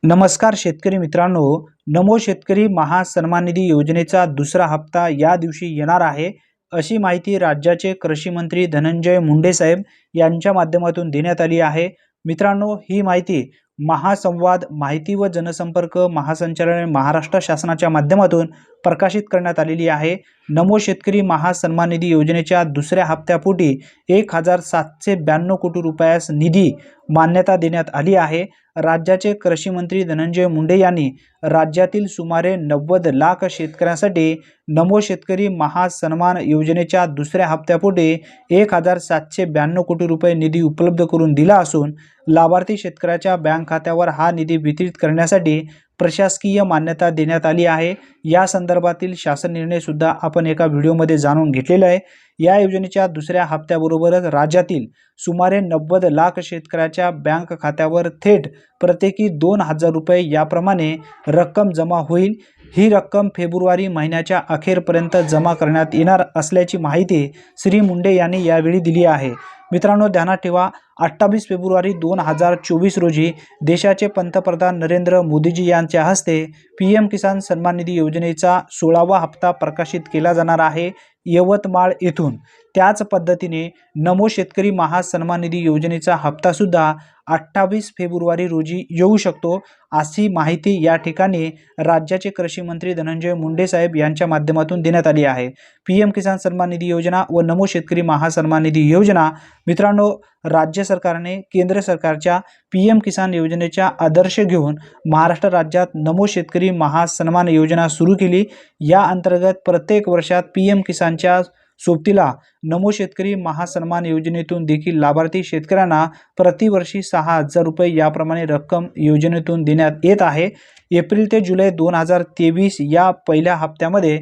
नमस्कार शेतकरी मित्रांनो, नमो शेतकरी महासन्मान निधी योजनेचा दुसरा हप्ता या दिवशी येणार आहे, अशी माहिती राज्याचे कृषी मंत्री धनंजय मुंडे साहेब यांच्या माध्यमातून देण्यात आली आहे। मित्रांनो, ही माहिती महासंवाद माहिती व जनसंपर्क महासंचालनालय महाराष्ट्र शासनाच्या माध्यमातून प्रकाशित करण्यात आलेली आहे। नमो शेतकरी महासन्मान निधी योजनेच्या दुसऱ्या हप्त्यापोटी 1792 कोटी रुपयास निधी मान्यता देण्यात आली आहे। राज्याचे कृषी मंत्री धनंजय मुंडे यांनी राज्यातील सुमारे 90 लाख शेतकऱ्यांसाठी नमो शेतकरी महासन्मान योजनेच्या दुसऱ्या हप्त्यापोटी 1792 कोटी रुपये निधी उपलब्ध करून दिला असून लाभार्थी शेतकऱ्याच्या बँक खात्यावर हा निधी वितरित करण्यासाठी प्रशासकीय मान्यता देण्यात आली आहे। या संदर्भातील शासन निर्णय सुद्धा आपण एका व्हिडिओमध्ये जाणून घेतलेला आहे। या योजनेच्या दुसऱ्या हप्त्याबरोबरच राज्यातील सुमारे 90 लाख शेतकऱ्याच्या बँक खात्यावर थेट प्रत्येकी 2000 रुपये याप्रमाणे रक्कम जमा होईल। ही रक्कम फेब्रुवारी महिन्याच्या अखेरपर्यंत जमा करण्यात येणार असल्याची माहिती श्री मुंडे यांनी यावेळी दिली आहे। मित्रांनो, ध्यानात ठेवा, 28 फेब्रुवारी 2024 रोजी देशाचे पंतप्रधान नरेंद्र मोदीजी यांच्या हस्ते पीएम किसान सन्मान निधी योजनेचा 16वा हप्ता प्रकाशित केला जाणार आहे यवतमाळ येथून। त्याच पद्धतीने नमो शेतकरी महासन्मान निधी योजनेचा हप्ता सुद्धा 28 फेब्रुवारी रोजी येऊ शकतो, अशी माहिती या ठिकाणी राज्याचे कृषी मंत्री धनंजय मुंडे साहेब यांच्या माध्यमातून देण्यात आली आहे। पीएम किसान सन्मान निधी योजना व नमो शेतकरी महासन्मान निधी योजना मित्रांनो, राज्य सरकारने केंद्र सरकारच्या पीएम किसान योजनेचा आदर्श घेऊन महाराष्ट्र राज्यात नमो शेतकरी महासन्मान योजना सुरू केली। या अंतर्गत प्रत्येक वर्षात पीएम किसानच्या सोबतीला नमो शेतकरी महासन्मान योजनेतून देखील लाभार्थी शेतकऱ्यांना प्रतिवर्षी 6000 रुपये याप्रमाणे रक्कम योजनेतून देण्यात येत आहे। एप्रिल ते जुलै 2023 या पहिल्या हप्त्यामध्ये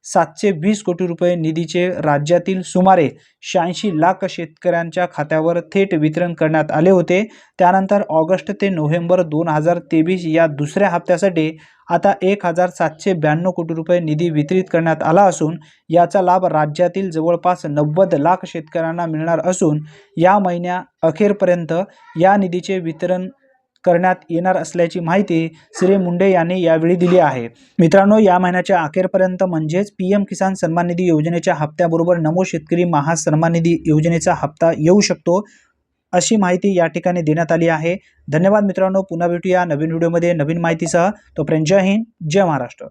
1720 कोटी रुपये निधीचे राज्यातील सुमारे 86 लाख शेतकऱ्यांच्या खात्यावर थेट वितरण करण्यात आले होते। त्यानंतर ऑगस्ट ते नोव्हेंबर 2023 या दुसऱ्या हप्त्यासाठी आता 1792 कोटी रुपये निधी वितरित करण्यात आला असून याचा लाभ राज्यातील जवळपास 90 लाख शेतकऱ्यांना मिळणार असून या महिन्या अखेरपर्यंत या निधीचे वितरण करण्यात येणार असल्याची माहिती श्री मुंडे यांनी यावेळी दिली आहे। मित्रांनो, या महिन्याच्या अखेरपर्यंत म्हणजेच पीएम किसान सन्मान निधी योजनेच्या हप्त्याबरोबर नमो शेतकरी महासन्मान निधी योजनेचा हप्ता येऊ शकतो, अशी माहिती या ठिकाणी देण्यात आली आहे। धन्यवाद मित्रांनो, पुन्हा भेटूया नवीन व्हिडिओमध्ये नवीन माहितीसह। तोपर्यंत जय हिंद, जय महाराष्ट्र।